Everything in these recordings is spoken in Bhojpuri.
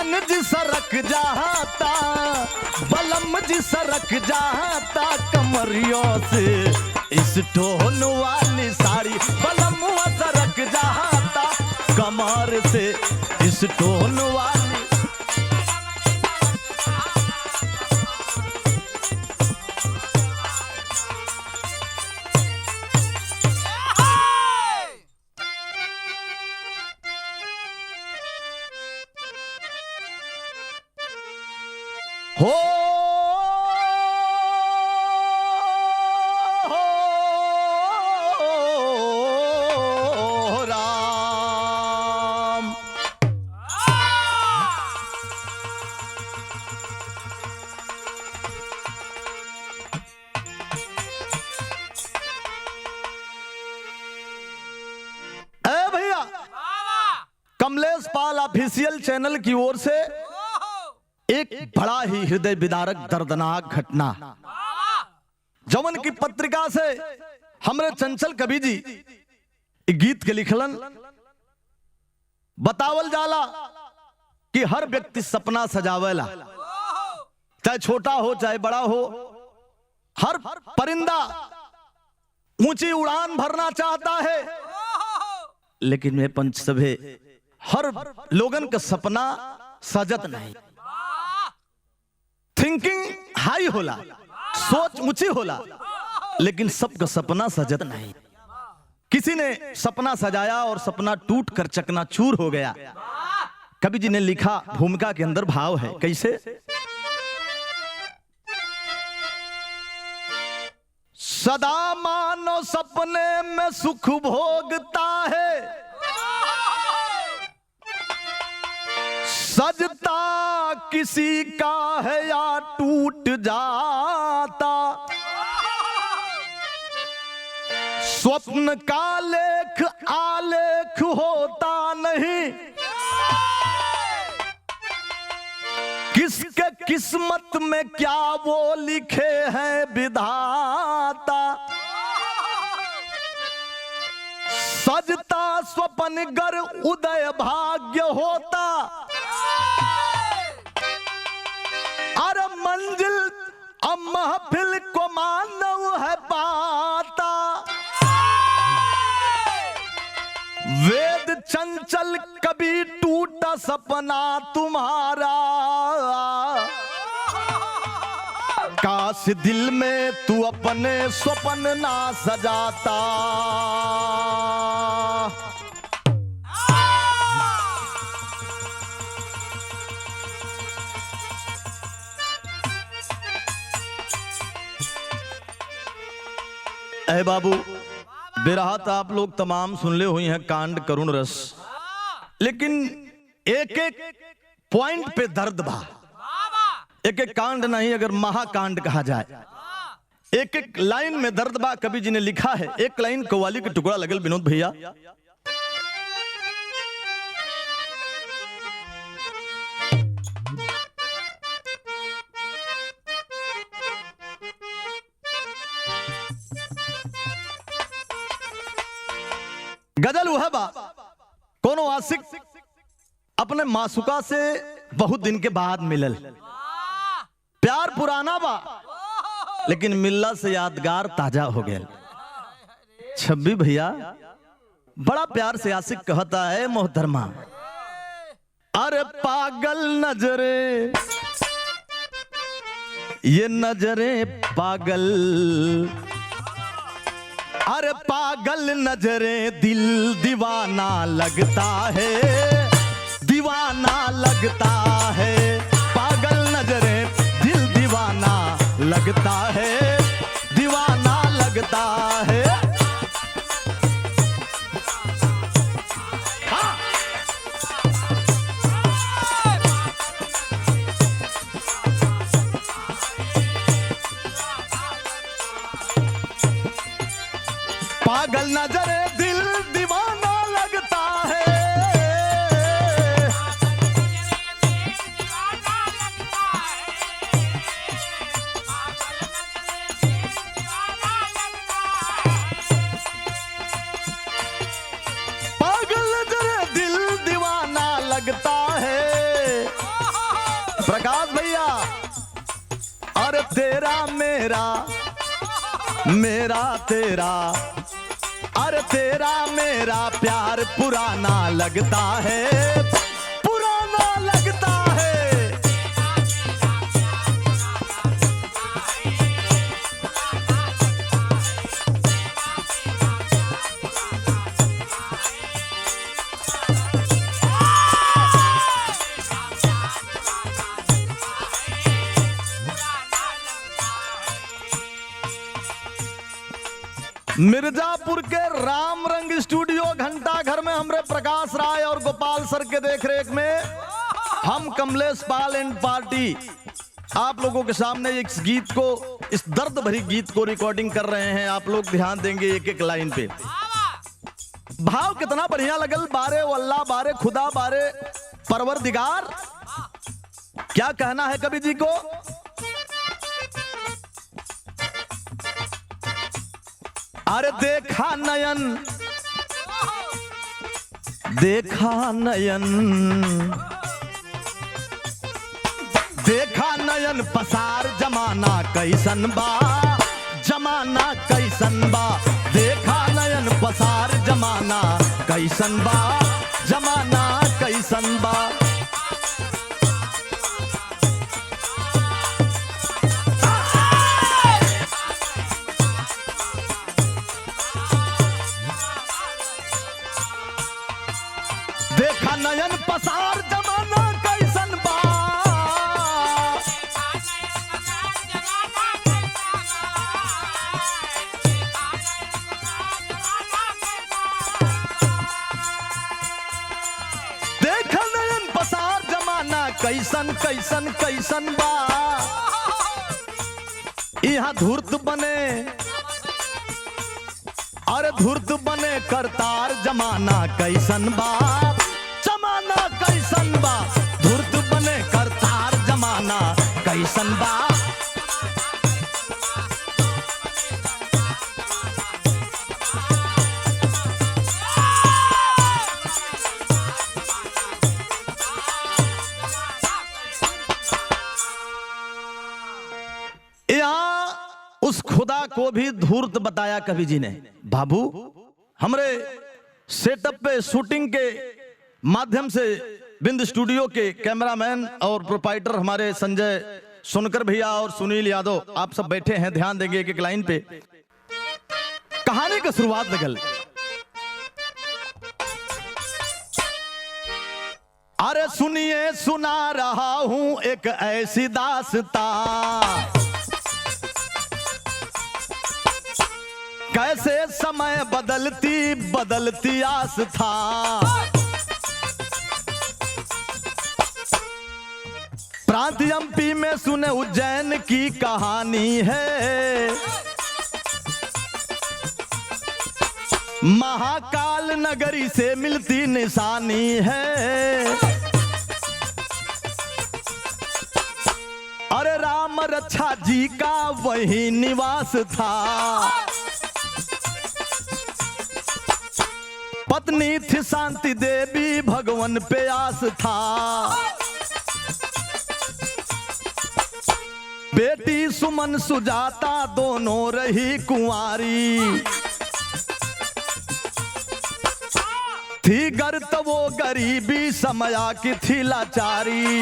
मन जी सरक जाता, बलम जी सरक जाता, कमरियों से इस टोन वाली साड़ी, बलम सरक जाता कमर से इस टोन वाली। हो राम। ए भैया, कमलेश पाल ऑफिशियल चैनल की ओर से एक बड़ा ही हृदय विदारक दर्दनाक घटना, जवन की पत्रिका से हमरे चंचल कवि जी गीत के लिखलन। बतावल जाला कि हर व्यक्ति सपना सजावेला, चाहे छोटा हो चाहे बड़ा हो। हर परिंदा ऊंची उड़ान भरना चाहता है, लेकिन मैं पंच सभे हर लोगन का सपना सजत नहीं। थिंकिंग हाई होला, सोच ऊंची होला, लेकिन सबका सपना सजत नहीं। किसी ने सपना सजाया और सपना टूट कर चकनाचूर हो गया। कवि जी ने लिखा, भूमिका के अंदर भाव है, कैसे? सदा मानो सपने में सुख भोगता है, सजता किसी का है या टूट जाता, स्वप्न का लेख आलेख होता नहीं, किसके किस्मत में क्या वो लिखे हैं विधाता। सजता स्वप्न गर उदय भाग्य होता, अरे मंजिल अब महफिल को मानव है पाता। वेद चंचल कभी टूटा सपना तुम्हारा, काश दिल में तू अपने स्वप्न ना सजाता। ऐ बाबू, बेराहत आप लोग तमाम सुन ले हुई हैं कांड करुण रस, लेकिन एक एक पॉइंट पे दर्द बा। एक एक कांड नहीं, अगर महाकांड कहा जाए, एक एक लाइन में दर्द बा। कवि जी ने लिखा है, एक लाइन कव्वाली के टुकड़ा लगल विनोद भैया। गजल वह बा, कोनो आशिक अपने मासूका से बहुत दिन के बाद मिलल। प्यार पुराना बा, लेकिन मिलला से यादगार ताजा हो गया। छब्बी भैया बड़ा प्यार से आशिक कहता है, मोहतरमा अरे पागल नजरे, ये नजरे पागल, अरे पागल नजरे दिल दीवाना लगता है, दीवाना लगता है। पागल नजरे दिल दीवाना लगता है, दीवाना लगता है। हाँ। पागल नजरे दिल दीवाना लगता है, पागल नजरे दिल दीवाना लगता है। तेरा मेरा मेरा तेरा, अरे तेरा मेरा प्यार पुराना लगता है, पुराना लगता है। मिर्जापुर के राम रंग स्टूडियो घंटा घर में हमरे प्रकाश राय और गोपाल सर के देखरेख में हम कमलेश पाल एंड पार्टी आप लोगों के सामने इस गीत को, इस दर्द भरी गीत को रिकॉर्डिंग कर रहे हैं। आप लोग ध्यान देंगे एक एक लाइन पे। भाव कितना बढ़िया लगल। बारे वल्ला बारे खुदा बारे परवरदिगार। क्या कहना है कवि जी को? अरे देखा नयन, देखा नयन, देखा नयन पसार जमाना कैसन बा, जमाना कैसन बा। देखा नयन पसार जमाना कैसन बा, जमाना कैसन बा। देखा नयन पसार जमाना कैसन बा, देखा नयन पसार जमाना कैसन कैसन कैसन बा। यहाँ धूर्त बने, अरे धूर्त बने करतार जमाना कैसन बा, जमाना कैसन बा। धूर्त बने करतार जमाना कैसन बा। यहाँ उस खुदा को भी धूर्त बताया कवि जी ने। बाबू हमरे सेटअप पे शूटिंग के माध्यम से बिंद स्टूडियो के कैमरामैन और प्रोपाइटर हमारे संजय सुनकर भैया और सुनील यादव आप सब बैठे हैं। ध्यान देंगे एक एक लाइन पे। कहानी की शुरुआत लगल। अरे सुनिए सुना रहा हूं एक ऐसी दास्तां, कैसे समय बदलती बदलती आस्था। प्रांत एमपी में सुने उज्जैन की कहानी है, महाकाल नगरी से मिलती निशानी है। अरे राम रक्षा जी का वही निवास था, पत्नी थी शांति देवी भगवान पे आस था। बेटी सुमन सुजाता दोनों रही कुंवारी, थी गर्त वो गरीबी समया की थी लाचारी।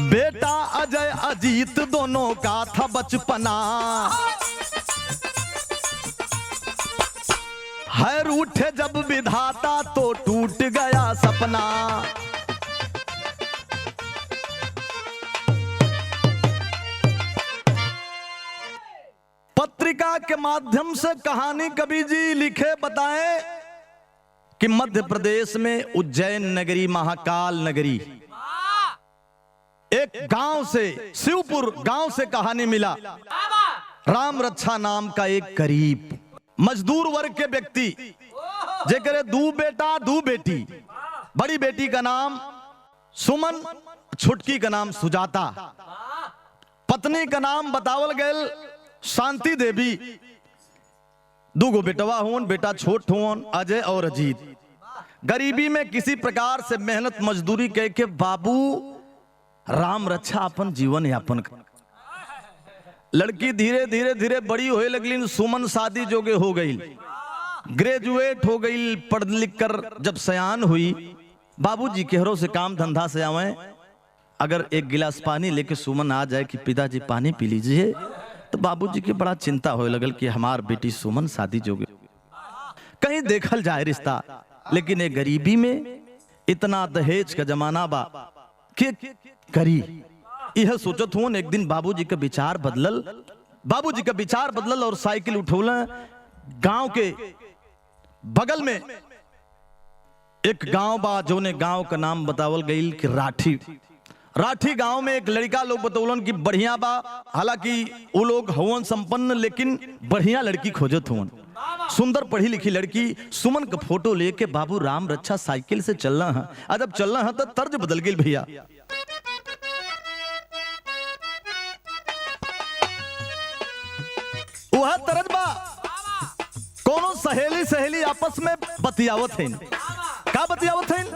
बेटा अजय अजीत दोनों का था बचपना, है रूठे जब विधाता तो टूट गया सपना। पत्रिका के माध्यम से कहानी कवि जी लिखे बताएं कि मध्य प्रदेश में उज्जैन नगरी, महाकाल नगरी, एक गांव से, शिवपुर गांव से कहानी मिला। राम रक्षा नाम का एक गरीब मजदूर वर्ग के व्यक्ति, जेकरे दू बेटा दू बेटी, बड़ी बेटी का नाम सुमन, छुटकी का नाम सुजाता, पत्नी का नाम बतावल गए शांति देवी, दूगो बेटवा होन, बेटा छोट होन अजय और अजीत। गरीबी में किसी प्रकार से मेहनत मजदूरी कह के बाबू राम रक्षा अपन जीवन यापन कर। लड़की धीरे धीरे धीरे बड़ी होए लगली, सुमन शादी जोगे हो गई, ग्रेजुएट हो गई, पढ़ लिख कर जब सयान हुई, बाबूजी केहरों से काम धंधा से आवे, अगर एक गिलास पानी लेके सुमन आ जाए कि पिताजी पानी पी लीजिए, तो बाबूजी की बड़ा चिंता होए लगल कि हमार बेटी सुमन शादी जोगे, कहीं देखल जाए रिश्ता। लेकिन एक गरीबी में इतना दहेज का जमाना बा कि करी, यह सोचत हूं। एक दिन बाबूजी का विचार बदलल और साइकिल उठौल, गांव के बगल में एक गांव बा, जोने गांव का नाम बतावल गई कि राठी गांव में एक लड़का लोग बतौलन कि बढ़िया बा, हालांकि वो लोग हवन संपन्न, लेकिन बढ़िया लड़की खोजत हुवन, सुंदर पढ़ी लिखी लड़की। सुमन का फोटो लेके बाबू राम रक्षा साइकिल से चलना है। जब चलना है तो तर्ज बदल गई भैया। वह तरज बा, कोनो सहेली आपस में बतियावत हैं। का बतियावत हैं?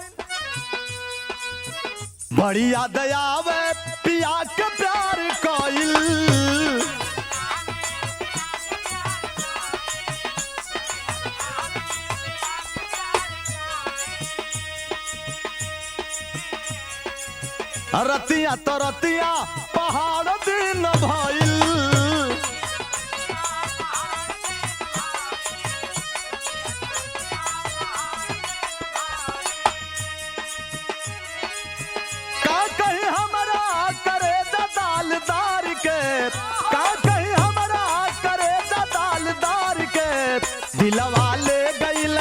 बड़ी याद आवे पिया के प्यार कोइल, रतिया तो रतिया पहाड़ दिन भइल, का कहीं हमरा करे दालदार के, का कहीं हमरा करे दालदार के, दिलवा ले गइल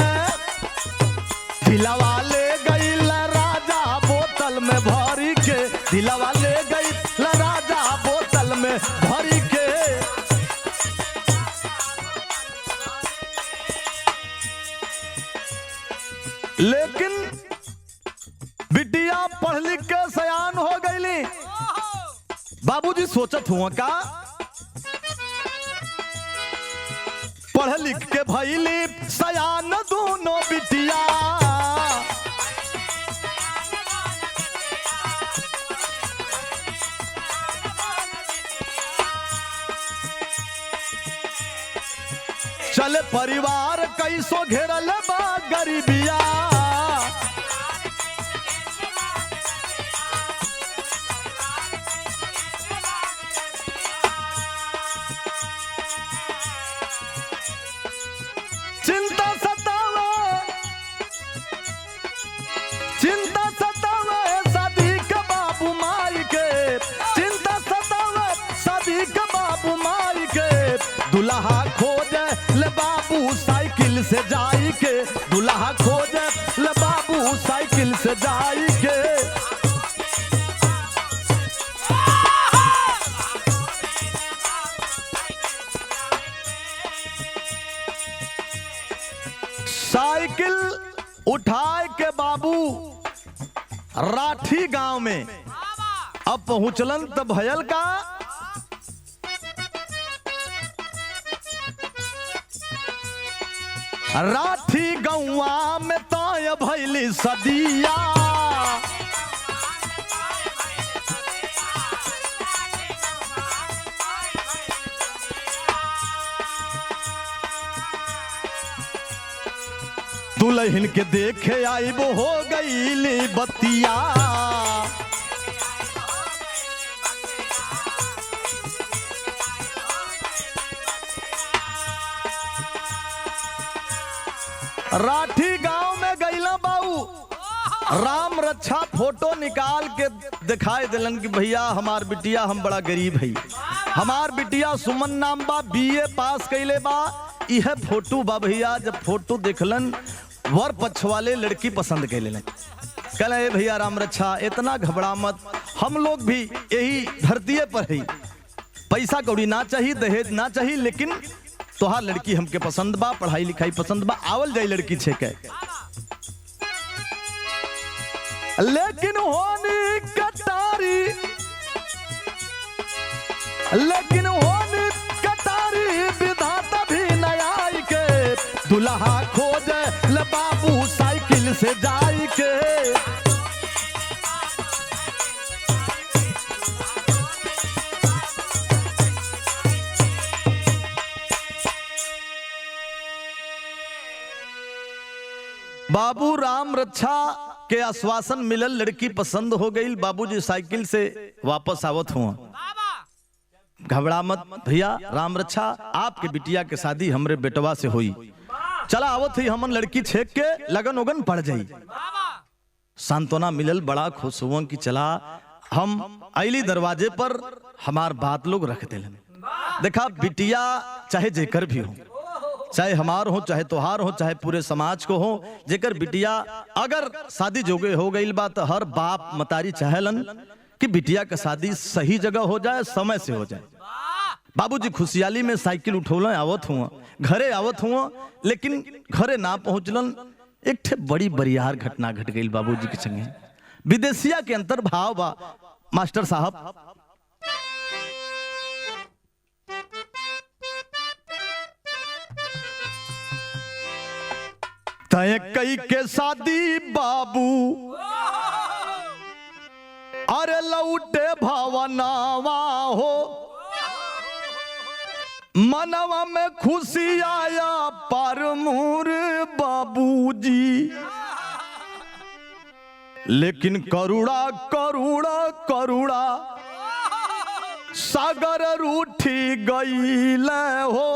राजा बोतल में भरी के, दिलवा ले गई राजा बोतल में भरी के। लेकिन बिटिया पढ़ लिख के सयान हो गई। बाबूजी सोचत हुआ का, पढ़ लिख के भइली सयान दोनों बिटिया, चले परिवार कैसो घेरल बा गरीबिया, चिंता सतावे शादी के बाबू माई के, चिंता सतावे शादी के बाबू माई के, दुल्हा खोजे ले बाबू साइकिल से जाई के, दुल्हा खोजे ले बाबू साइकिल से जाई के। साइकिल उठाए के बाबू राठी गांव में अब पहुंचलन, तब भयल का, राठी गौवा में ताय भैली सदिया, दुल्हन के देखे आई वो हो गई बतिया, राठी गांव में गईला बाबू राम रक्षा फोटो निकाल के दिखाई दिलन कि भैया हमार बिटिया, हम बड़ा गरीब है, हमार बिटिया सुमन नाम बा, बीए पास कैले बा। यह फोटो बा भैया। जब फोटो देखलन वर पक्ष वाले लड़की पसंद कैले, कहले भैया राम रक्षा इतना घबरा मत, हम लोग भी यही धरती पर है, पैसा कौड़ी ना चाहिए, दहेज ना चाहिए, लेकिन तोहार लड़की हमके पसंद बा, पढ़ाई लिखाई पसंद बा, आवल जाई लड़की छे के। लेकिन होनी कटारी, लेकिन होनी कटारी विधाता भी नयाई के, दुल्हा खोजे ले बाबू साइकिल से जाई के। बाबू राम रक्षा के आश्वासन मिलल, लड़की पसंद हो गई। बाबूजी साइकिल से वापस आवत हुआ। घबरा मत भैया राम रक्षा, आपके बिटिया के शादी हमरे बेटवा से हुई। चला आवत ही हमन लड़की छेक के लगन उगन पड़ जाई। सांत्वना मिलल, बड़ा खुश हुआ कि चला हम आईली दरवाजे पर हमार बात लोग रख दिलन। देखा बिटिया चाहे जेकर भी हो, चाहे हमार हो, चाहे तोहार हो, चाहे पूरे समाज को हो, जेकर बिटिया अगर शादी जोगे हो गई बात, हर बाप मतारी चाहेलन कि बिटिया का शादी सही जगह हो जाए, समय से हो जाए। बाबूजी खुशहाली में साइकिल उठौल आवत हुआ, घरे आवत हुआ, लेकिन घरे ना पहुंचलन। एक ठे बड़ी बरियार घटना घट गई बाबूजी के संगे। विदेशिया के अंतर भाव बा मास्टर साहब। तय कई के शादी बाबू अरे लौटे भावनावा हो, मनवा में खुशी आया पर मूर बाबूजी, लेकिन करुणा करुणा करुणा सागर रूठी गई हो।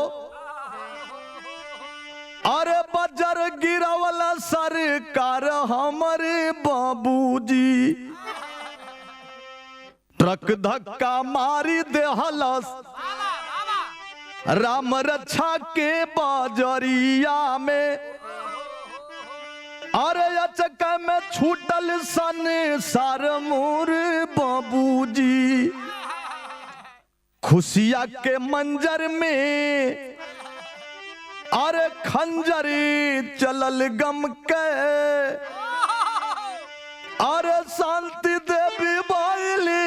अरे बजर गिरवला सरकार हमारे बाबूजी, ट्रक धक्का मारी देहलस राम रक्षा के बाजरिया में। अरे अचक में छूटल सन सार मोर बाबूजी, खुशिया के मंजर में अरे खंजरी चलल गम के। अरे शांति देवी बाइली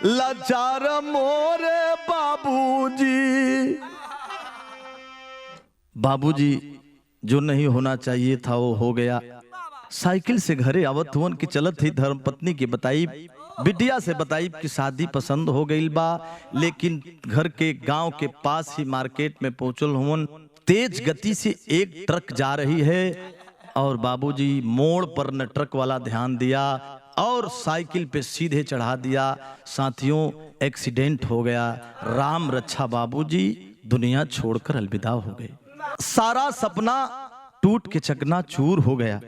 लाचार मोरे बाबूजी। बाबूजी जो नहीं होना चाहिए था वो हो गया। साइकिल से घरे आवत हुवन की चलत ही धर्म पत्नी की बताई, बिटिया से बताई कि शादी पसंद हो गई बा, लेकिन घर के गांव के पास ही मार्केट में पहुंचल हुवन। तेज गति से एक ट्रक जा रही है और बाबूजी मोड़ पर न ट्रक वाला ध्यान दिया और साइकिल पे सीधे चढ़ा दिया। साथियों एक्सीडेंट हो गया। राम रक्षा बाबूजी दुनिया छोड़कर अलविदा हो गए। सारा सपना टूट के चकनाचूर हो गया।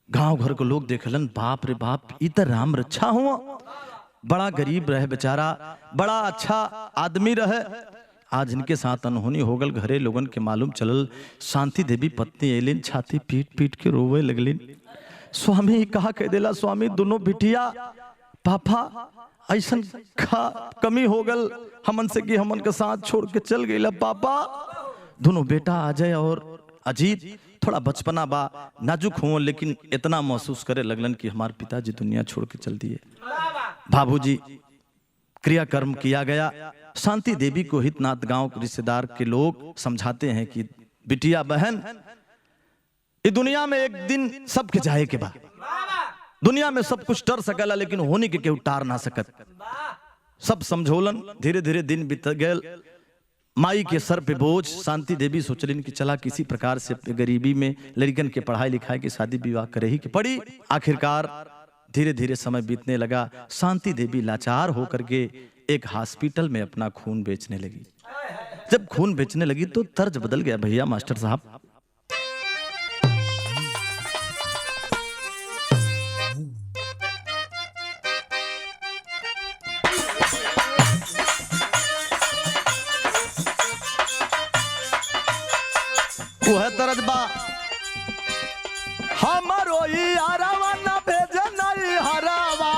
गांव घर को लोग देखलन, बाप रे बाप इधर राम रक्षा हुआ, बड़ा गरीब रहे बेचारा, बड़ा अच्छा आदमी रहे, आज इनके साथ अनहोनी हो गल। घरे लोगन के मालूम चलल। शांति देवी पत्नी एलिन छाती पीट पीट के रोवे लगलिन। स्वामी कहा कह देला, स्वामी दोनों बिटिया पापा ऐसन कमी हो गल हमन से कि हमन के साथ छोड़ के चल गई। पापा दोनों बेटा अजय और अजीत थोड़ा बचपना बा, नाजुक हो, लेकिन इतना महसूस करे लगलन कि हमारे पिताजी दुनिया छोड़ के चल दिए। बाबूजी क्रियाकर्म किया गया। शांति देवी को हितनाथ गांव के रिश्तेदार के लोग समझाते हैं कि बिटिया बहन इस दुनिया में एक दिन सबके जाए के बाद, दुनिया में सब कुछ टर सकला लेकिन होने के केहू टार ना सकत। सब समझोलन, धीरे धीरे दिन बीत गए। माई के सर पे बोझ। शांति देवी सोचलिन कि चला किसी प्रकार से गरीबी में लड़कन के पढ़ाई लिखाई की शादी विवाह करे ही की पड़ी। आखिरकार धीरे धीरे समय बीतने लगा। शांति देवी लाचार होकर के एक हॉस्पिटल में अपना खून बेचने लगी। जब खून बेचने लगी तो तर्ज बदल गया भैया मास्टर साहब। वह तरजबा हमारो यारावा न भेजे नहीं हरावा,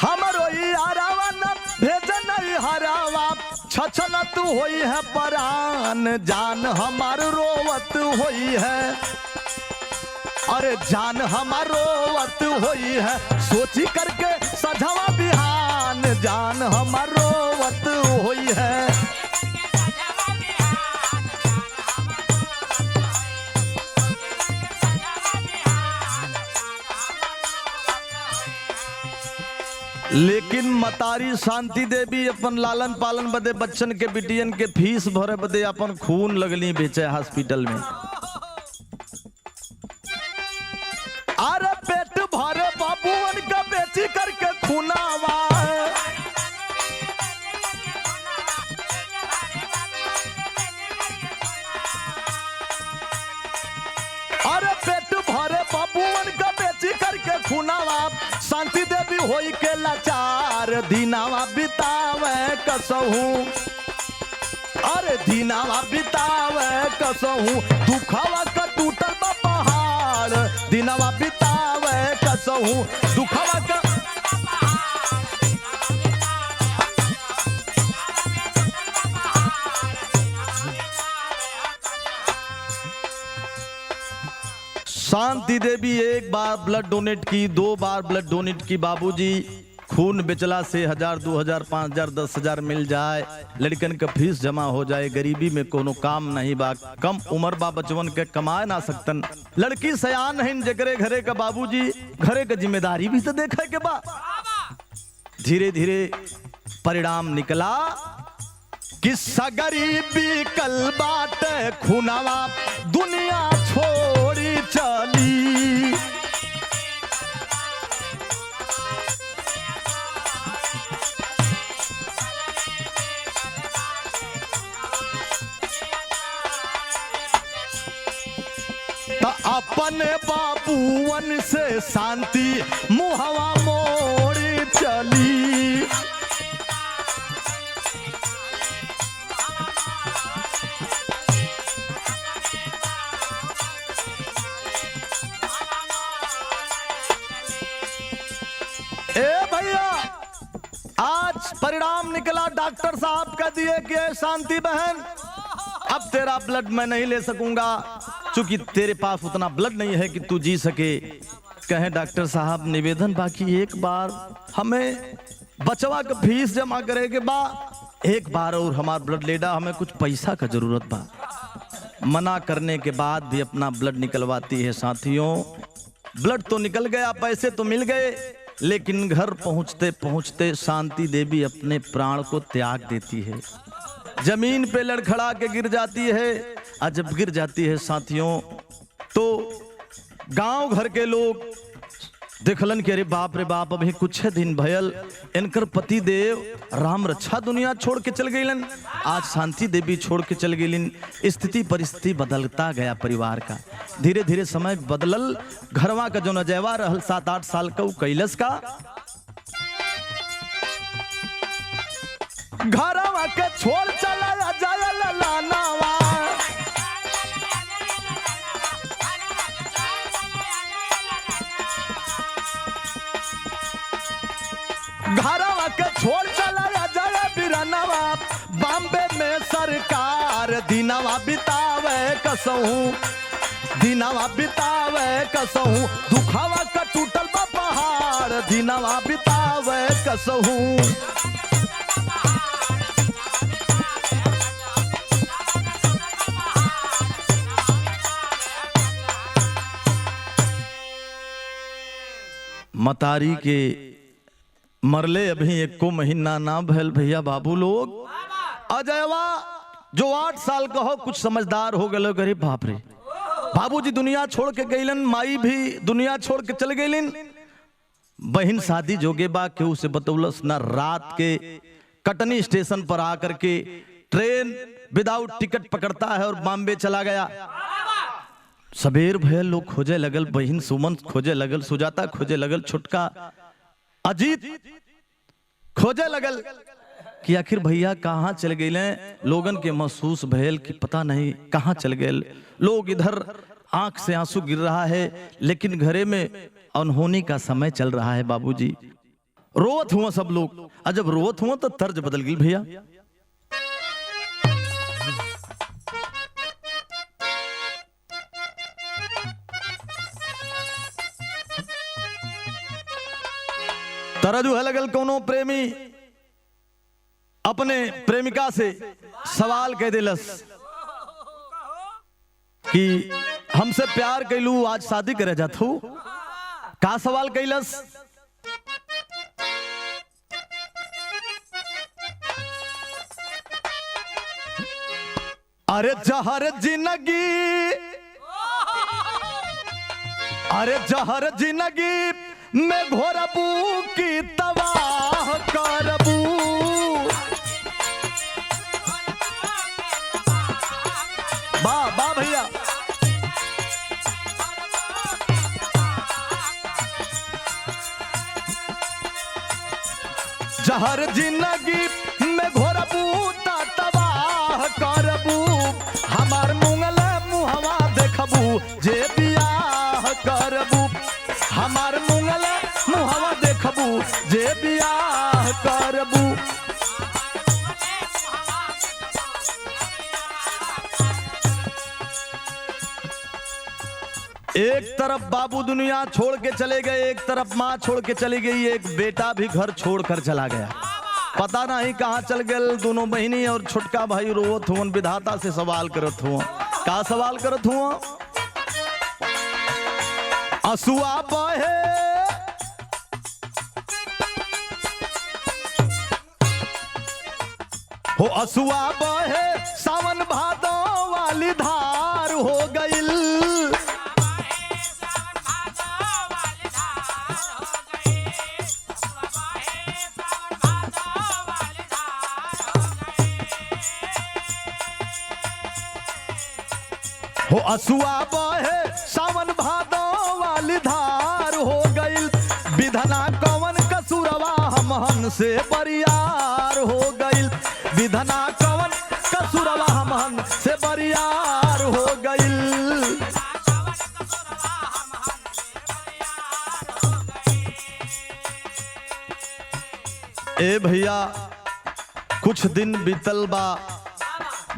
हमारो यारावा न भेजे नहीं हरावा। छछन तू होई है परान, जान हमार रोवत होई है। अरे जान हमार रोवत होई है, सोची करके सझवा बिहान, जान हमार रोवत होई है। लेकिन मतारी शांति देवी अपन लालन पालन बदे बच्चन के बिटियन के फीस भरे बदे अपन खून लगली बेचे हॉस्पिटल में। अरे पेट भरे बाबूवन का बेची करके खूनावा, अरे पेट भरे बाबूवन का बेची करके खूनावा, शांति देवी होई के लाचार दीनावा बितावे कसहू, अरे दीनावा बितावे कसहू, दुखावा का टूटल बा पहाड़ दीनावा बितावे कसहू, दुखावा का शांति देवी एक बार ब्लड डोनेट की, 2 बार ब्लड डोनेट की। बाबूजी खून बेचला से 1000, 2000, 5000, 10,000 मिल जाए, लड़कन का फीस जमा हो जाए, गरीबी में कोनो काम नहीं बा, कम उम्र बा बचवन के कमाए ना सकतन, लड़की सयान है जगरे घरे का बाबूजी घरे का जिम्मेदारी भी तो देखे के बा। धीरे धीरे परिणाम निकला किस्सा गरीबी कल बात खुनावा दुनिया छोड़ी चली, अपने बाबूवन से शांति मुहवा मोड़ी चली, ए भैया आज परिणाम निकला डॉक्टर साहब का दिए कि शांति बहन अब तेरा ब्लड मैं नहीं ले सकूंगा क्योंकि तेरे पास उतना ब्लड नहीं है कि तू जी सके। कहे डॉक्टर साहब निवेदन बाकी एक बार हमें बचवा का फीस जमा करे के बा, एक बार और हमारा ब्लड लेडा, हमें कुछ पैसा का जरूरत बा। मना करने के बाद भी अपना ब्लड निकलवाती है। साथियों ब्लड तो निकल गया, पैसे तो मिल गए, लेकिन घर पहुंचते पहुंचते शांति देवी अपने प्राण को त्याग देती है, जमीन पे लड़खड़ा के गिर जाती है। और जब गिर जाती है साथियों तो गांव घर के लोग देखलन कि अरे बाप रे बाप अभी कुछ दिन भयल इनकर पति देव राम रक्षा दुनिया छोड़ के चल गईलन, आज शांति देवी छोड़ के चल गईलन। स्थिति परिस्थिति बदलता गया परिवार का, धीरे धीरे समय बदलल। घरवा का जो नजैवा रहल 7-8 साल का कैलस का घरवा के छोड़ चला जाए लानावा, घरवा के छोड़ चला जाए बिरनवा, बॉम्बे में सरकार दिनवा बितावे कसहू, दिनवा बितावे कसहू, दुखावा का टूटल बा पहाड़ दिनवा बितावे कसहू। मतारी के मरले अभी 1 महीना ना भैल भैया बाबू लोग। अजयवा जो 8 साल का हो कुछ समझदार हो गए, गरीब बाप रे बाबूजी दुनिया छोड़ के गईलन, माई भी दुनिया छोड़ के चल गईलन। बहन शादी जोगे बा केहू से बतौलस ना, रात के कटनी स्टेशन पर आकर के ट्रेन विदाउट टिकट पकड़ता है और बॉम्बे चला गया। सबेर भयल लोग खोजे लगल, बहन सुमन खोजे लगल, सुजाता खोजे लगल, छुटका अजीत खोजे लगल कि आखिर भैया कहाँ चल गए। लोगन के महसूस भयल कि पता नहीं कहाँ चल गए। लोग इधर आंख से आंसू गिर रहा है, लेकिन घरे में अनहोनी का समय चल रहा है। बाबूजी रोवत हुआ सब लोग, और जब रोवत हुआ तो तर्ज बदल गई भैया। तरजु है लगल कोनो प्रेमी अपने प्रेमिका से सवाल कह दिलस कि हमसे प्यार कैलू आज शादी करे जाथू। का सवाल कैलस अरे जहर जिंदगी, अरे जहर जिंदगी में घोरबू की तबाह करबू। वाह वाह भैया। जहर जिंदगी में घोरबू तबाह करबू। हमार मुंगल मुहवा देखबू जे बियाह करबू। हमार मुंगल मुहवा देखबू जे बियाह करबू। एक तरफ बाबू दुनिया छोड़ के चले गए, एक तरफ माँ छोड़ के चली गई, एक बेटा भी घर छोड़कर चला गया। पता नहीं कहाँ चल गए। दोनों बहिनी और छोटका भाई रोवत हुआ, विधाता से सवाल करत हुआ। का सवाल करत हुआ? असुआ बहे हो, असुआ बहे सावन भादो वाली धार हो गईल। हो असुआ बहे सावन भादो वाली धार हो गईल। विधना कवन कसुरवा हमहन से बरियार हो गईल। विधना कवन कसुरवा हमहन से बरियार हो गईल। ए भैया कुछ दिन बीतल बा।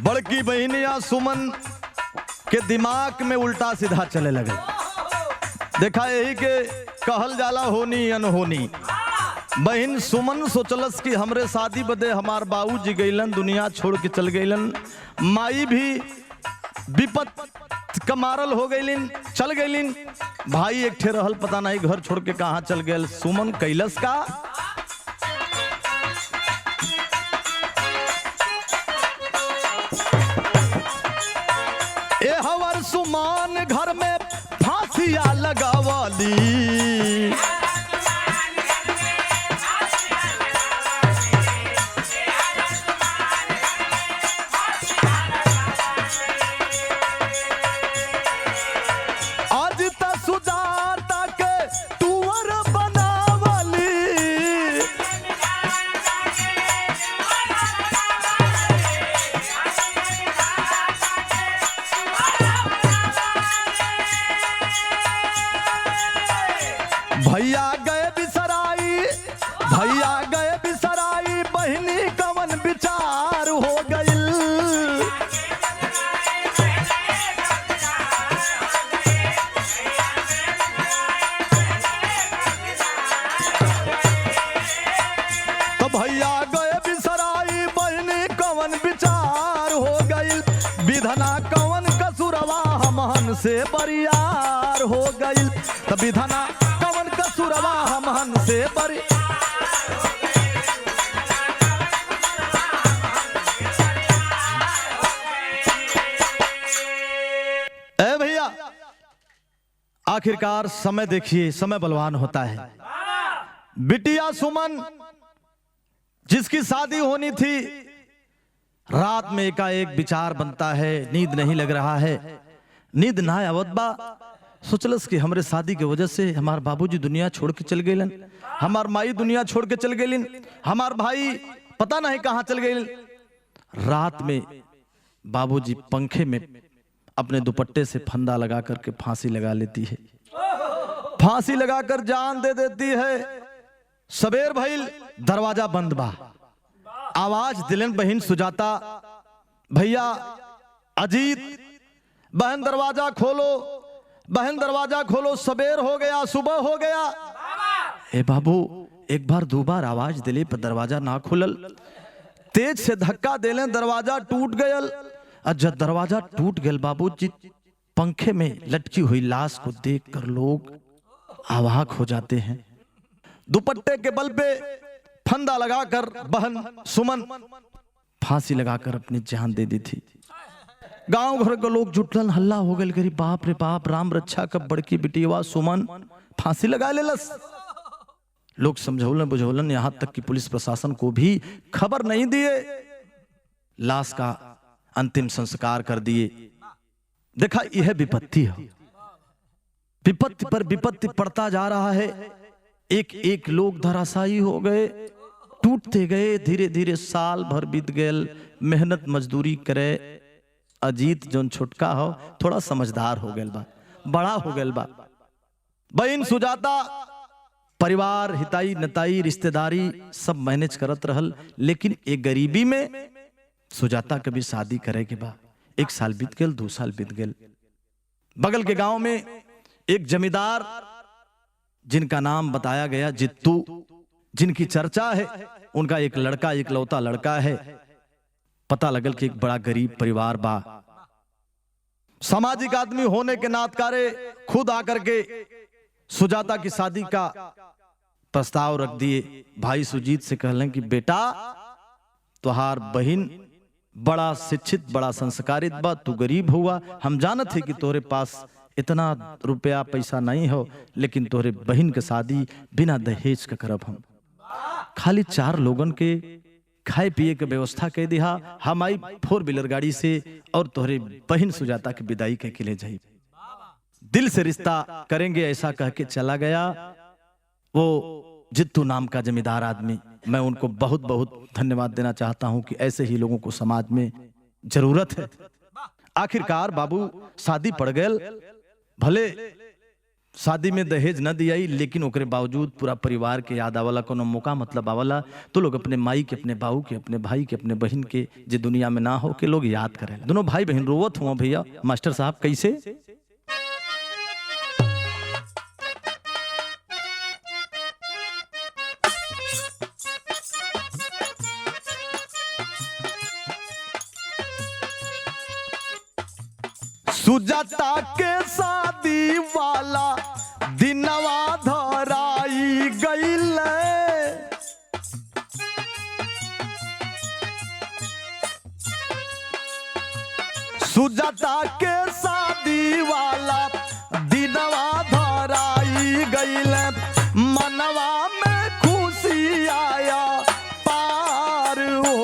बड़की बहनिया सुमन के दिमाग में उल्टा सीधा चले लगे। देखा यही के कहल जाला होनी अनहोनी। बहन सुमन सोचलस कि हमरे शादी बदे हमार बाबूजी गईलन, दुनिया छोड़ के चल गईलन। माई भी विपत कमारल हो गईलिन, चल गईलिन। भाई एक ठे रहल, पता नहीं घर छोड़ के कहाँ चल गए। सुमन कैलस का ए हवर सुमान घर में फांसिया लगावाली। आज त सुजाता के टूवर बनावाली। भैया गए बिसराई, भैया गए बिसराई, बहनी कवन विचार हो गईल। तो भैया गए बिसराई, बहनी कवन विचार हो गईल। विधना कवन कसुरवा हमहन से बरियार हो गईल। तो विधना कवन कसुरवा हमहन से बरी। ए भैया आखिरकार समय देखिए, समय बलवान होता है। बिटिया सुमन जिसकी शादी होनी थी, रात में एकाएक विचार बनता है, नींद नहीं लग रहा है। नींद ना आवत बा। सोचलस कि हमरे शादी के वजह से हमार बाबूजी दुनिया छोड़ के चल गईलन, हमार माई दुनिया छोड़ के चल गईलिन, हमार भाई पता नहीं कहाँ चल गए। रात में बाबूजी पंखे में अपने दुपट्टे से फंदा लगा करके फांसी लगा लेती है। फांसी लगाकर जान दे देती है। सवेर भइल, दरवाजा बंद बा। आवाज दिलन बहन सुजाता, भैया अजीत, बहन दरवाजा खोलो, बहन दरवाजा खोलो, सवेर हो गया, सुबह हो गया। हे बाबू एक बार दो बार आवाज दिले पर दरवाजा ना खुलल। तेज से धक्का देले, दरवाजा टूट गयल। जब दरवाजा टूट गयल बाबूजी, पंखे में लटकी हुई लाश को देखकर लोग अवाक हो जाते हैं। दुपट्टे के बल पे फंदा लगाकर बहन सुमन फांसी लगाकर अपनी जान दे दी थी। गांव घर के लोग जुटलन, हल्ला हो गए, गरी बाप रे बाप, राम रक्षा कब बड़की बिटिया सुमन फांसी लगा लेलस। लोग समझौलन बुझौलन, यहां तक कि पुलिस प्रशासन को भी खबर नहीं दिए, लाश का अंतिम संस्कार कर दिए। देखा, यह विपत्ति है, विपत्ति पर विपत्ति पड़ता जा रहा है। एक एक लोग धराशायी हो गए, टूटते गए, धीरे धीरे साल भर बीत गए, मेहनत मजदूरी करे। अजीत जोन छुटका हो थोड़ा समझदार हो गया बा, बड़ा हो गया बा। बहन सुजाता परिवार हिताई नताई रिश्तेदारी सब मैनेज करत रहल, लेकिन एक गरीबी में सुजाता कभी शादी करे के बा। 1 साल बीत गए, 2 साल बीत गए। बगल के गांव में एक जमींदार जिनका नाम बताया गया जित्तू, जिनकी चर्चा है, उनका एक लड़का, एक लौता लड़का है। पता लगल कि एक बड़ा गरीब परिवार बा। सामाजिक आदमी होने के नातकारे खुद आकर के सुजाता की शादी का प्रस्ताव रख दिए। भाई सुजीत से कहलें कि बेटा, तुहार बहन बड़ा शिक्षित, बड़ा संस्कारित बा, तू गरीब हुआ, हम जानत है कि तोरे पास इतना रुपया पैसा नहीं हो, लेकिन तोरे बहन के शादी बिना दहेज का करब। हम खाली 4 लोगन के खाए पिए के व्यवस्था कह दिया, हम आई 4 व्हीलर गाड़ी से और तोहरे बहन सुजाता की विदाई कह के ले जाई। दिल से रिश्ता करेंगे ऐसा कह के चला गया वो जित्तू नाम का जमींदार आदमी। मैं उनको बहुत बहुत धन्यवाद देना चाहता हूं कि ऐसे ही लोगों को समाज में जरूरत है। आखिरकार बाबू शादी पड़ गए, भले शादी में दहेज न दियाई, लेकिन ओकरे बावजूद पूरा परिवार के याद आवला, कोनो मौका मतलब आवला तो लोग अपने माई के, अपने बाबू के, अपने भाई के, अपने बहन के जे दुनिया में ना हो के लोग याद करें। दोनों भाई बहन रोवत हुआ, भैया मास्टर साहब कैसे? सुजाता के शादी वाला दिनवा धराई गईल, सुजाता के शादी वाला दिनवा धराई गईल, मनवा में खुशी आया पार हो।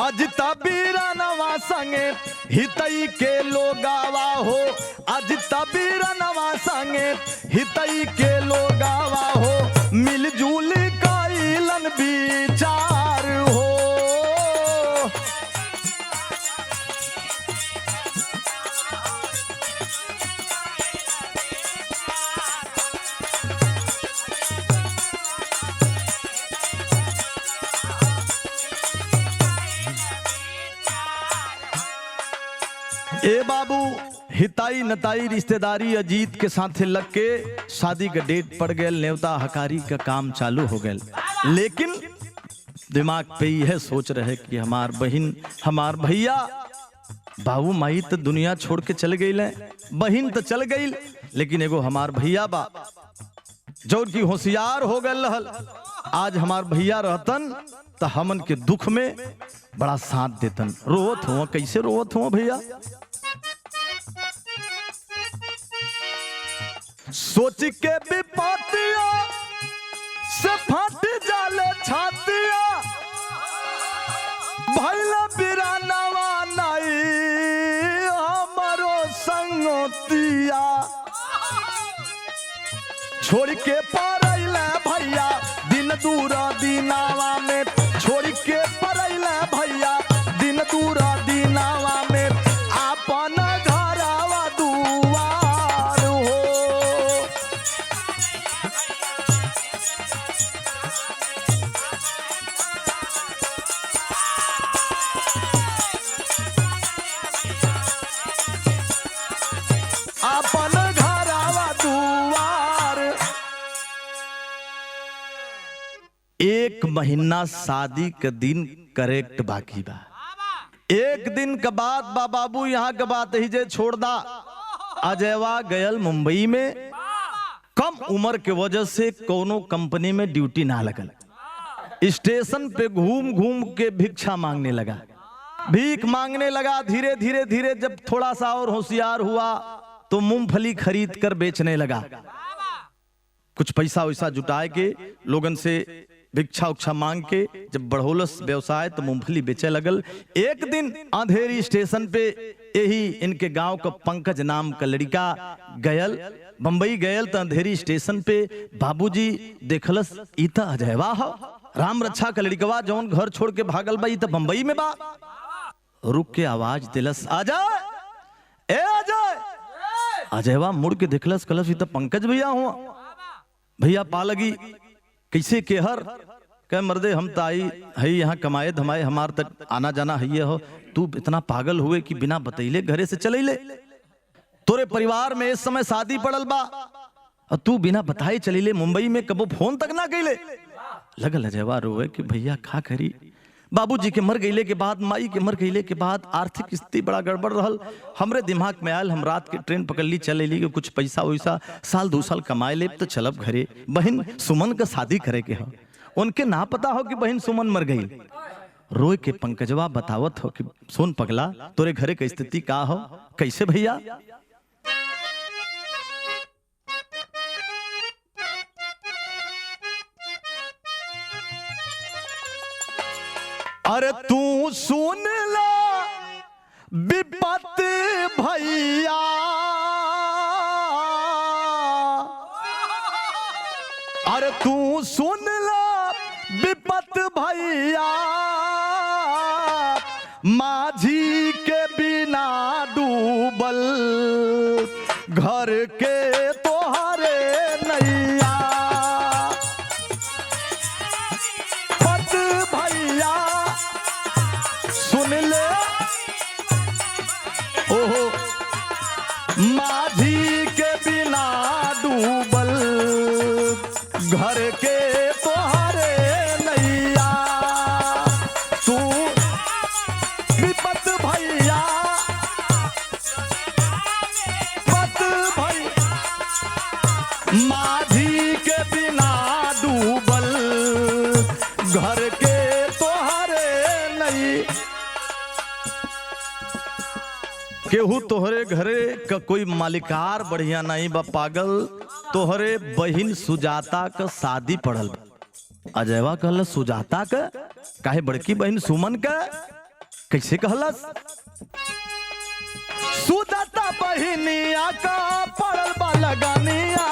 अज तबीरनवा संगे हितई के लोगावा हो, अज तबीरनवा संगे हितई के लोगावा हो, मिलजुल कइलन विचार हो। ए बाबू, हिताई नताई रिश्तेदारी अजीत के साथ लग के शादी का डेट पड़ गए, न्योता हकारी का काम चालू हो गए, लेकिन दिमाग पे यह सोच रहे कि हमार बहन, हमार भैया, बाबू माई तो दुनिया छोड़ के चल गई, बहन तो चल गई, लेकिन एगो हमार भैया बा जो की होशियार हो गए रहल। आज हमार भैया रहतन तो हमन के दुख में बड़ा साथ देतन। रोवत हुआ, कैसे रोवत हुआ भैया? सोच के विपत्तिया से फट जाले छातिया, भैला बिरानवा नहीं हमारो संगतिया, छोड़ के परैले भैया दिन दूरा दीनावा में, छोड़ के परैले भैया दिन दूरा दीनावा में, आपन घरवा दुआर हो। आपन घरवा दुआर 1 महीना शादी के दिन करेक्ट बाकी बा। 1 दिन के बाद बाबू यहाँ के बात ही जे छोड़ दा। अजयवा गयल मुंबई में, कम उम्र के वजह से कोनो कंपनी में ड्यूटी ना लगल, स्टेशन पे घूम घूम के भिक्षा मांगने लगा, भीख मांगने लगा। धीरे धीरे धीरे जब थोड़ा सा और होशियार हुआ तो मूंगफली खरीद कर बेचने लगा। कुछ पैसा वैसा जुटाए के लोगन से भिक्षा उक्षा मांग के जब बढ़ोलस व्यवसाय तो मूंगफली बेचे लगल। एक दिन अंधेरी स्टेशन पे यही इनके गांव का पंकज नाम का लड़का गयल, बंबई गयल तो अंधेरी स्टेशन पे बाबूजी देखलस ई त अजयवा हो, राम रक्षा का लड़कवा जौन घर छोड़ के भागल बा, ई त बंबई में बा। रुक के आवाज दिलस, अजय, ए अजय। अजयवा मुड़ के देखलस, कलस ई त पंकज भैया हुआ। भैया पा लगी कैसे केहर कह मर्दे हम ताई है यहाँ कमाए धमाए, हमार तक आना जाना है हो, तू इतना पागल हुए कि बिना बतैले घरे से चले ले। तोरे परिवार में इस समय शादी पड़ल बा और तू बिना बताए चली ले मुंबई में, कबो फोन तक ना कैले। लगल अजयवा रोवे कि भैया खा करी, बाबूजी के मर गईले के बाद, माई के मर गईले के बाद आर्थिक स्थिति बड़ा गड़बड़ रहल। हमरे दिमाग में आयल, हम रात के ट्रेन पकड़ ली, चले ली, कुछ पैसा वैसा साल 2 साल कमाए ले तो चलब घरे। बहन सुमन का शादी करे के हो, उनके ना पता हो कि बहन सुमन मर गई। रोए के पंकजवा बतावत हो कि सुन पगला, तोरे घरे की स्थिति का हो, कैसे भैया। अरे तू सुन ला विपत भैया, अरे तू सुन ला विपत भैया, माझी के बिना डूबल घर के तोहरे नैया। पत भैया सुन ले, ओहो माझी के बिना डूबल घर के तोहरे नैया। तू विपत भैया, पत भैया, माझी के बिना डूबल घर के तोहरे नहीं। केहू तोहरे घरे का कोई मालिकार बढ़िया नहीं बा पागल, तोहरे बहिन सुजाता का शादी पड़ल। अजयवा कहल सुजाता का काहे, बड़की बहन सुमन का कैसे कहलस। सुजाता बहिनिया का पड़ल बा लगानिया,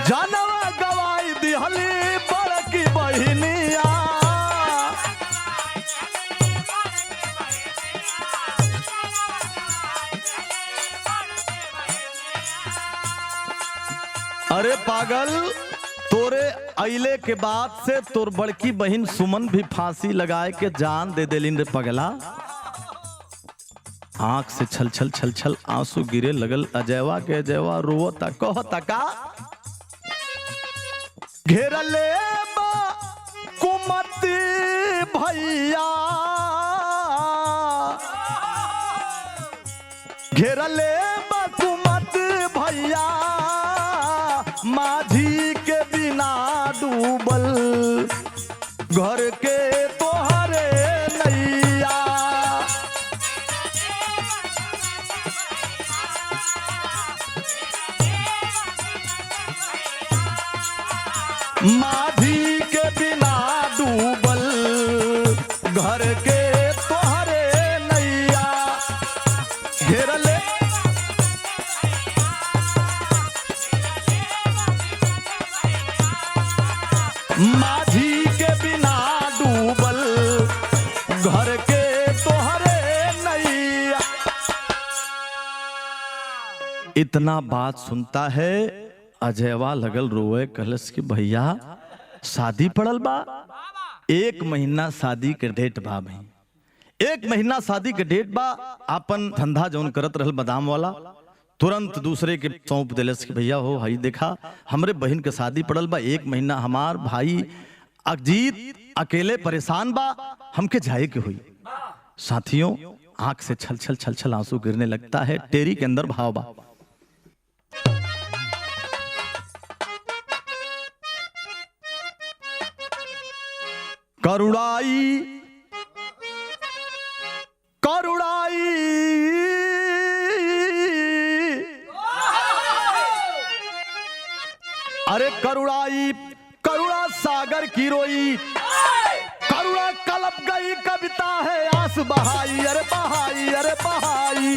जानवा गवाई दिहली बड़की बहिनिया। अरे पागल, तोरे अइले के बाद से तोर बड़की बहन सुमन भी फांसी लगाए के जान दे देलिन रे पगला। आंख से छल छल छल छल आंसू गिरे लगल। अजयवा के अजयवा रोता कहता का, घेरले बा कुमती भैया, घेरले बा कुमत भैया, माझी के बिना डूबल घर के तोहरे नैया। माझी के बिना डूबल घर के तोहरे नैया। घेरले माझी के बिना डूबल घर के तोहरे नैया। इतना बात सुनता है अजयवा लगल रोए, कहलस कि भैया शादी पड़ल बा, 1 महीना शादी के डेट बा भाई, 1 महीना शादी के डेट बा, अपन धंधा जौन करत रहल बादाम वाला, तुरंत दूसरे के सौंप दिलस कि भैया हो हई देखा हमरे बहन के शादी पड़ल बा, 1 महीना हमार भाई अजीत अकेले परेशान बा, हमके जाए के हुई। साथियों आंख से छल छल छल छल आंसू गिरने लगता है। टेरी के अंदर भाव बा, करुणाई करुणाई अरे करुणाई करुणा सागर की रोई, करुणा कलप गई कविता है आंस बहाई, अरे बहाई अरे बहाई।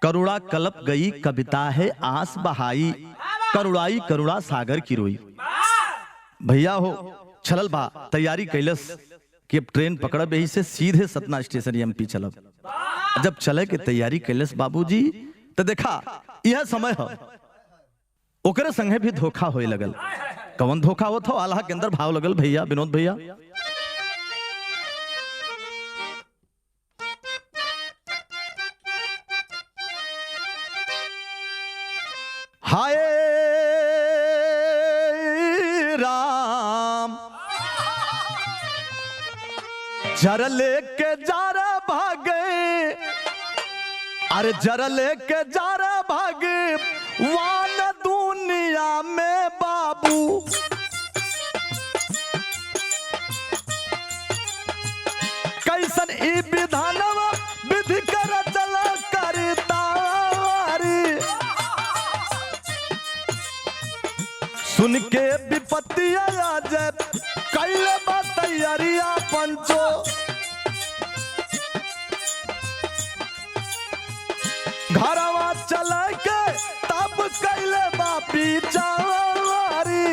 करुणा कलप गई कविता है आंस बहाई, करुणाई करुणा सागर की रोई। भैया हो चलल बा, तैयारी कैलस कि अब ट्रेन पकड़ब यही से सीधे सतना स्टेशन एमपी चलब। जब चले के तैयारी कैलस बाबूजी तो देखा यह समय है, ओकरे संगे भी धोखा होए लगल। कौन धोखा होत हो? आल्हा के अंदर भाव लगल भैया विनोद भैया, हाय राम जर लेके जा रहा भागे, अरे जर लेके जा रहा भागे वान दुनिया में बाबू, कैसन ई विधानवा विधि कर चला करतारी, सुन के विपत्ति आ जाए कैले बा तैयारिया पंचो, घरवा चला के तब कैले बापी चावारी,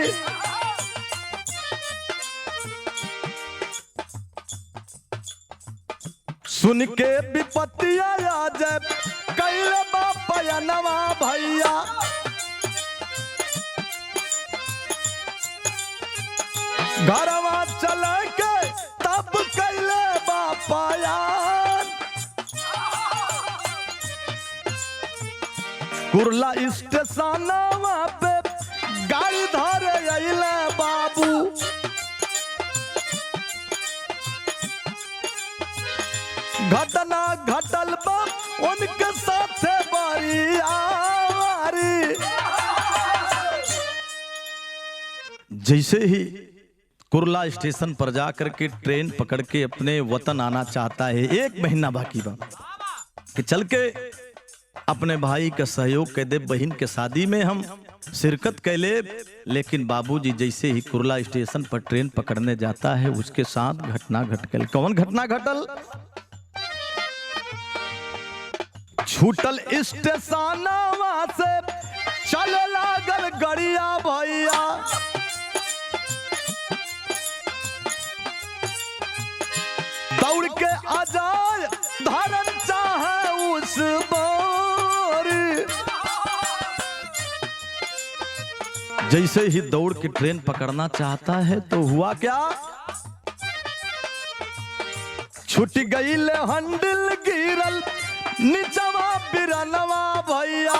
सुन के विपत्ति आ जाए कैले बापया नवा भैया, घरवा चला के तब कैले बापया, कुर्ला स्टेशन पे गाड़ी धरे अइले बाबू, घटना घटल बा उनके साथे बरियारी। जैसे ही कुर्ला स्टेशन पर जाकर के ट्रेन पकड़ के अपने वतन आना चाहता है, 1 महीना बाकी बा कि चल के अपने भाई का सहयोग कर दे, बहन के शादी में हम शिरकत कैले। लेकिन बाबूजी जैसे ही कुर्ला स्टेशन पर ट्रेन पकड़ने जाता है उसके साथ घटना घट गई। कौन घटना घटल? छूटल स्टेशन से चले लागल गड़िया भैया, दौड़ के आ जाए धरन चाहे उस बोरी, जैसे ही दौड़ के ट्रेन पकड़ना चाहता है तो हुआ क्या, छूट गई ले हंडिल गिरल निचवा बिरनवा भैया,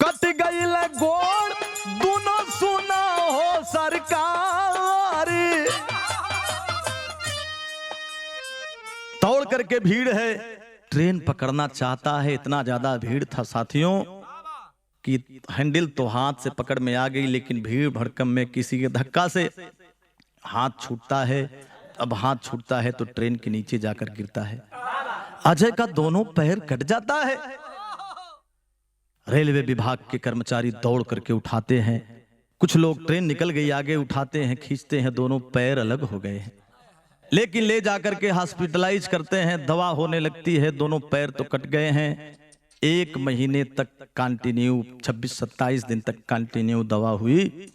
कट गई ले गोड़ दोनों सुना हो सरकारी, दौड़ करके भीड़ है, ट्रेन पकड़ना चाहता है। इतना ज्यादा भीड़ था साथियों कि हैंडल तो हाथ से पकड़ में आ गई, लेकिन भीड़ भड़कम में किसी के धक्का से हाथ छूटता है। अब हाथ छूटता है तो ट्रेन के नीचे जाकर गिरता है। अजय का दोनों पैर कट जाता है। रेलवे विभाग के कर्मचारी दौड़ करके उठाते हैं, कुछ लोग ट्रेन निकल गई आगे उठाते हैं, खींचते हैं, दोनों पैर अलग हो गए हैं, लेकिन ले जाकर के हॉस्पिटलाइज करते हैं, दवा होने लगती है, दोनों पैर तो कट गए हैं। 1 महीने तक कंटिन्यू, 26-27 दिन तक कंटिन्यू दवा हुई।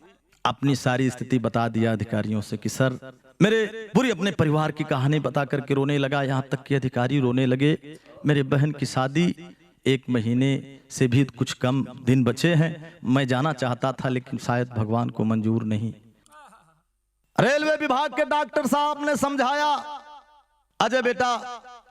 अपनी सारी स्थिति बता दिया अधिकारियों से कि सर मेरे पूरी अपने परिवार की कहानी बता करके रोने लगा, यहाँ तक कि अधिकारी रोने लगे। मेरे बहन की शादी 1 महीने से भी कुछ कम दिन बचे हैं। मैं जाना चाहता था लेकिन शायद भगवान को मंजूर नहीं। रेलवे विभाग के डॉक्टर साहब ने समझाया, अजय बेटा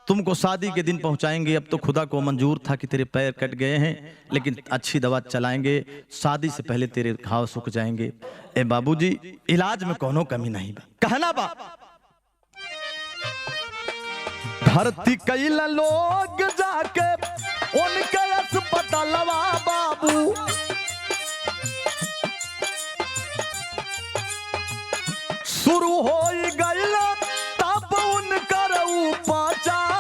तुमको शादी के दिन पहुंचाएंगे। अब तो खुदा को मंजूर था कि तेरे पैर कट गए हैं, लेकिन अच्छी दवा चलाएंगे, शादी से पहले तेरे घाव सूख जाएंगे। ए बाबूजी इलाज में कोनो कमी नहीं बा। कहना बा धरती कई लोग जाके उनके अस्पतालवा बाबू शुरू हो गई तब उनकर उपचारी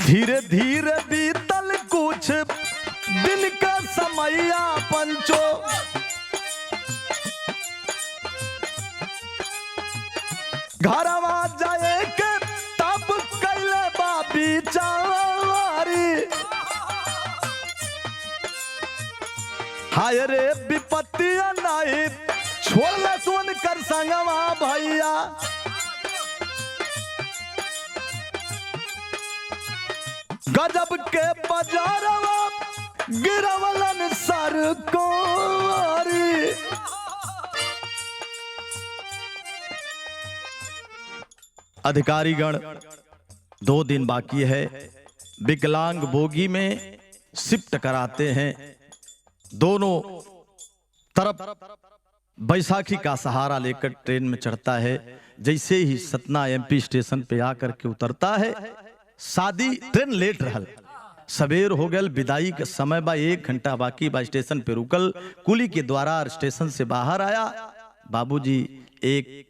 धीरे धीरे बीतल कुछ दिन का समैया पंचो घरवा जाए के तब कैले बाबी चारी हाय रे विपत्तियां नहीं छोड़ सुन कर संगवा भैया गजब के बाजारवा गिरवलन सरकारी अधिकारीगण 2 दिन बाकी है। विकलांग बोगी में शिफ्ट कराते हैं। दोनों तरफ बैसाखी का सहारा लेकर ट्रेन में चढ़ता है। जैसे ही सतना एमपी स्टेशन पे आकर के उतरता है, शादी ट्रेन लेट रहल, सवेर हो गल, विदाई के समय बा, 1 घंटा बाकी बा, स्टेशन पे रुकल, कुली के द्वारा स्टेशन से बाहर आया। बाबूजी एक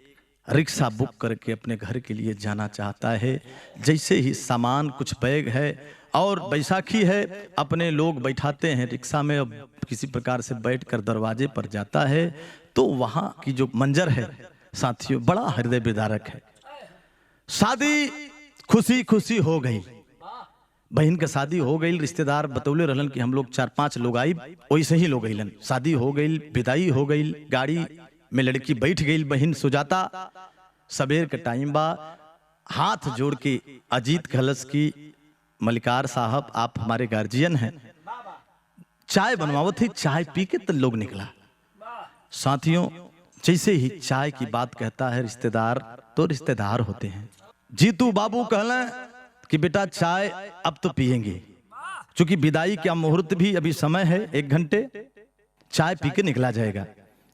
रिक्शा बुक करके अपने घर के लिए जाना चाहता है। जैसे ही सामान कुछ बैग है और बैसाखी है, अपने लोग बैठाते हैं रिक्शा में, अब किसी प्रकार से बैठकर दरवाजे पर जाता है तो वहां की जो मंजर है साथियों बड़ा हृदय विदारक है। शादी खुशी खुशी हो गई, बहन का शादी हो गई। रिश्तेदार बतौले रहलन कि हम लोग 4-5 लोग आई, वैसे ही लोग गईलन। शादी हो गई, विदाई हो गई, गाड़ी में लड़की बैठ गई, बहन सुजाता। सवेर का टाइम बा, हाथ जोड़ के अजीत खलस की मलिकार साहब आप हमारे गार्जियन हैं, चाय बनवावत थी। चाय पी के तो लोग निकला। साथियों जैसे ही चाय की बात कहता है, रिश्तेदार तो रिश्तेदार होते हैं। जीतू बाबू कहले कि बेटा चाय अब तो पिएंगे, क्योंकि विदाई का मुहूर्त भी अभी समय है, 1 घंटे, चाय पी के निकला जाएगा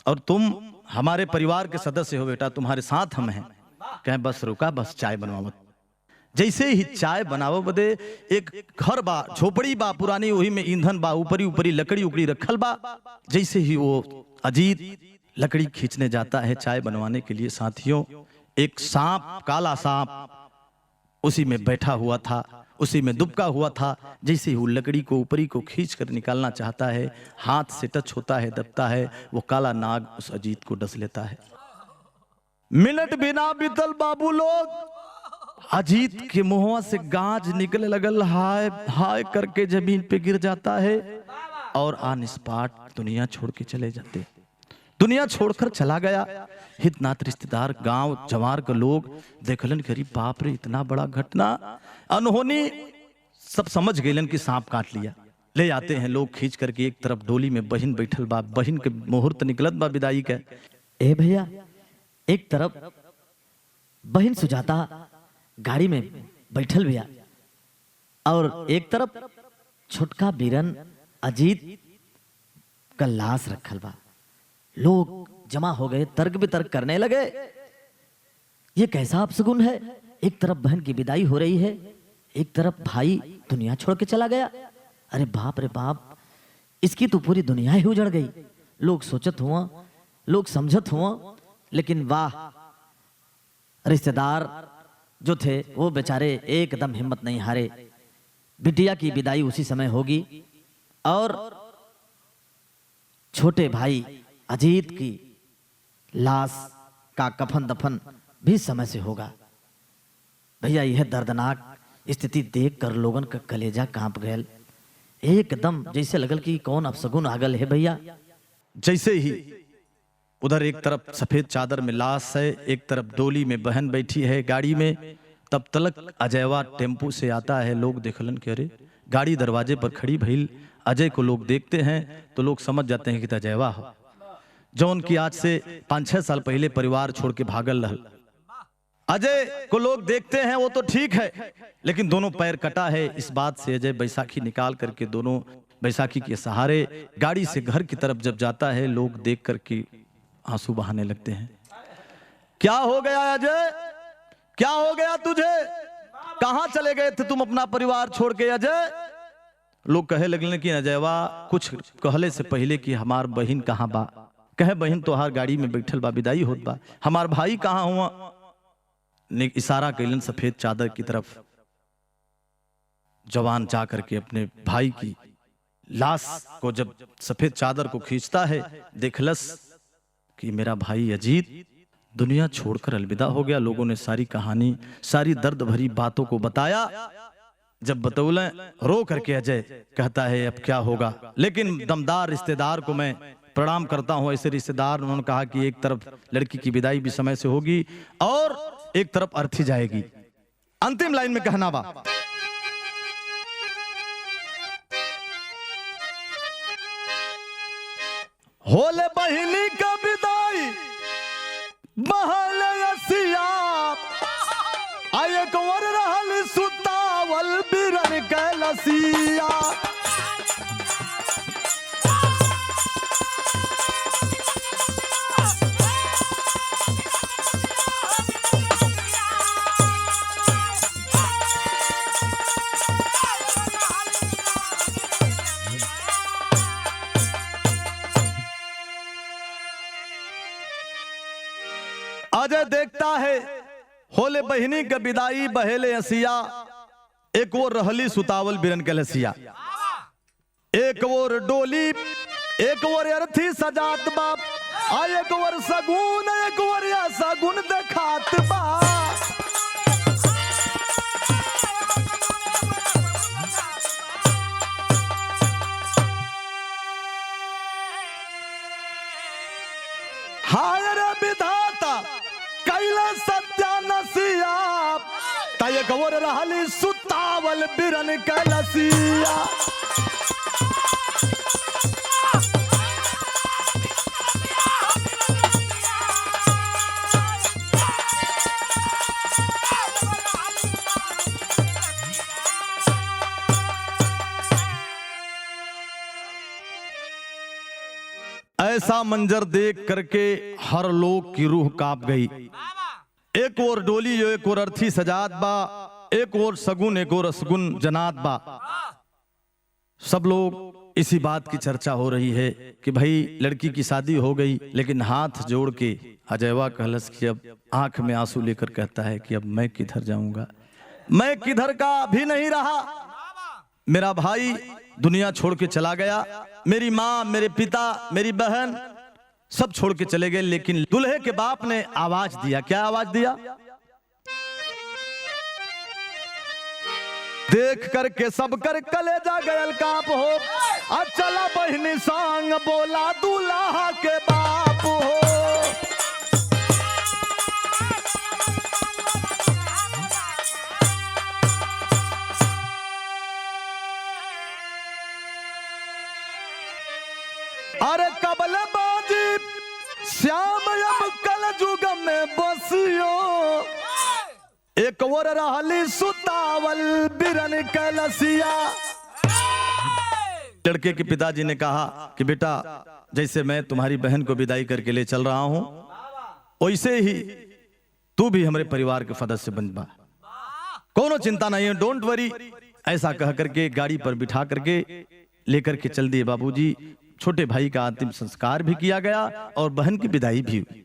और तुम हमारे परिवार के सदस्य हो बेटा, तुम्हारे साथ हम हैं। कहें बस रुका, बस चाय बनवावत। जैसे ही चाय बनावो बदे एक घर बा, झोपड़ी बा पुरानी, वही में ईंधन बा, ऊपरी ऊपरी लकड़ी उकड़ी रखल बा। जैसे ही वो अजीत लकड़ी खींचने जाता है चाय बनवाने के लिए, साथियों एक सांप, काला सांप उसी में बैठा हुआ था, उसी में दुबका हुआ था। जैसे ही वो लकड़ी को ऊपरी को खींच कर निकालना चाहता है, हाथ से टच होता है, दबता है, वो काला नाग उस अजीत को डस लेता है। मिनट बिना बीतल बाबू लोग, अजीत के मुंह से गाज निकले लगल, हाय हाय करके जमीन पे गिर जाता है और ऑन स्पॉट दुनिया छोड़ के चले जाते। दुनिया छोड़कर चला गया। हितनाथ रिश्तेदार, गांव जवार के लोग देखलन कि बाप रे इतना बड़ा घटना, अनहोनी, सब समझ गए कि सांप काट लिया। ले आते हैं लोग खींच करके, एक तरफ डोली में बहन बैठल बा, बहन के मुहूर्त निकलत बा विदाई के। ए भैया, एक तरफ बहन सुजाता गाड़ी में बैठल भैया और एक तरफ छोटका बीरन अजीत का लाश रखल बा। लोग जमा हो गए, तर्क वितर्क करने लगे। ये कैसा अपशगुन है? एक तरफ बहन की विदाई हो रही है, एक तरफ भाई दुनिया छोड़ के चला गया। अरे बाप रे बाप, इसकी तो पूरी दुनिया ही उजड़ गई। लोग सोचत हुआ, लोग समझत हुआ, लेकिन वाह, रिश्तेदार जो थे वो बेचारे एकदम हिम्मत नहीं हारे। बिटिया की विदाई उसी समय होगी और छोटे भाई अजीत की लाश का कफन दफन भी समय से होगा। भैया यह दर्दनाक स्थिति देखकर लोगन का कलेजा कांप गया। एकदम जैसे लगल कि कौन अपशगुन आगल है भैया। जैसे ही उधर एक तरफ सफेद चादर में लाश है, एक तरफ डोली में बहन बैठी है गाड़ी में, तब तलक अजयवा टेम्पू से आता है। लोग देखलन कि अरे गाड़ी दरवाजे पर खड़ी भइल, अजय को लोग देखते हैं तो लोग समझ जाते हैं कि अजयवा हो, जौन की आज से 5-6 साल पहले परिवार छोड़ के भागल रहल। अजय को लोग देखते हैं वो तो ठीक है, लेकिन दोनों पैर कटा है। इस बात से अजय बैसाखी निकाल करके दोनों बैसाखी के सहारे गाड़ी से घर की तरफ जब जाता है, लोग देख करके आंसू बहाने लगते हैं। क्या हो गया अजय, क्या हो गया तुझे, कहां चले गए थे तुम अपना परिवार छोड़ के अजय? लोग कहे लगने कि अजयवा कुछ कहले से पहले कि हमार बहन कहाँ बा, कहे बहन तो हर गाड़ी में बैठल बा, विदाई होत बा, हमार भाई कहाँ हुआ? ने इशारा कैलन सफेद चादर की तरफ। जवान जा करके अपने भाई की लाश को जब सफेद चादर को खींचता है, देखलस कि मेरा भाई अजीत दुनिया छोड़कर अलविदा हो गया। लोगों ने सारी कहानी, सारी दर्द भरी बातों को बताया। जब बतौले रो करके अजय कहता है अब क्या होगा, लेकिन दमदार रिश्तेदार को मैं प्रणाम करता हूं। ऐसे रिश्तेदार, उन्होंने कहा कि एक तरफ लड़की की विदाई भी समय से होगी और एक तरफ अर्थी जाएगी। अंतिम लाइन में कहना बा, होले बहिनी का विदाई बहल रसिया, आये कुंवर रहल सुतावल बिरन के लसिया। अजय देखता है होले बहिनी का विदाई बहेले असिया, एक वो रहली सुतावल बिरन के लसिया, एक वो डोली, एक वो अर्थी सजात बाप, एक वो सगुन, एक वो सगुन देखात बा। हाय रे विधाता कैला सत्यानसिया, तय गौर रहली सुतावल बिरन के लसिया। ऐसा मंजर देख करके हर लोग की रूह कांप गई। एक और डोली जो एक और अर्थी सजात बा, एक और सगुन एक और असगुन जनात बा। सब लोग इसी बात की चर्चा हो रही है कि भाई लड़की की शादी हो गई, लेकिन हाथ जोड़ के अजयवा कहलस कि अब आंख में आंसू लेकर कहता है कि अब मैं किधर जाऊंगा, मैं किधर का भी नहीं रहा। मेरा भाई दुनिया छोड़ के चला गया, मेरी माँ, मेरे पिता, मेरी बहन सब छोड़ के चले गए, लेकिन दूल्हे के बाप ने आवाज दिया। क्या आवाज दिया? देख करके सब कर कलेजा गयल काप हो, चला बहनी संग बोला दूल्हा के बाप हो। अरे कबल बाजी श्याम अब कल जुग में बसियो, एक और रहली सुतावल बिरन के लसिया। लड़के के पिताजी ने कहा कि बेटा जैसे मैं तुम्हारी बहन को विदाई करके ले चल रहा हूं, वैसे ही तू भी हमारे परिवार के सदस्य बन बा, कोनो चिंता नहीं है, डोंट वरी। ऐसा कह करके गाड़ी पर बिठा करके लेकर के चल दिए बाबूजी। छोटे भाई का अंतिम संस्कार भी किया गया और बहन की विदाई भी हुई।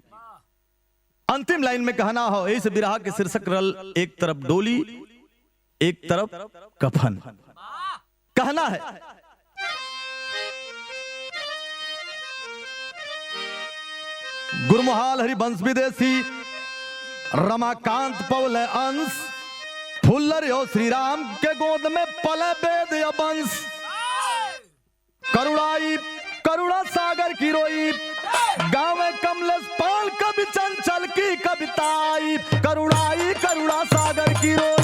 अंतिम लाइन में कहना हो इस बिरहा के शीर्षक रल, एक तरफ डोली एक तरफ कफन। कहना है गुरमुहाल हरिवंश विदेशी रमाकांत पौल अंश, फुल्लर यो श्री राम के गोद में पले वेद वंश, करुणाई करुणा सागर की रोई, गाँव कमलेश पाल कवि चंचल की कविताई, करुणा सागर की रोई।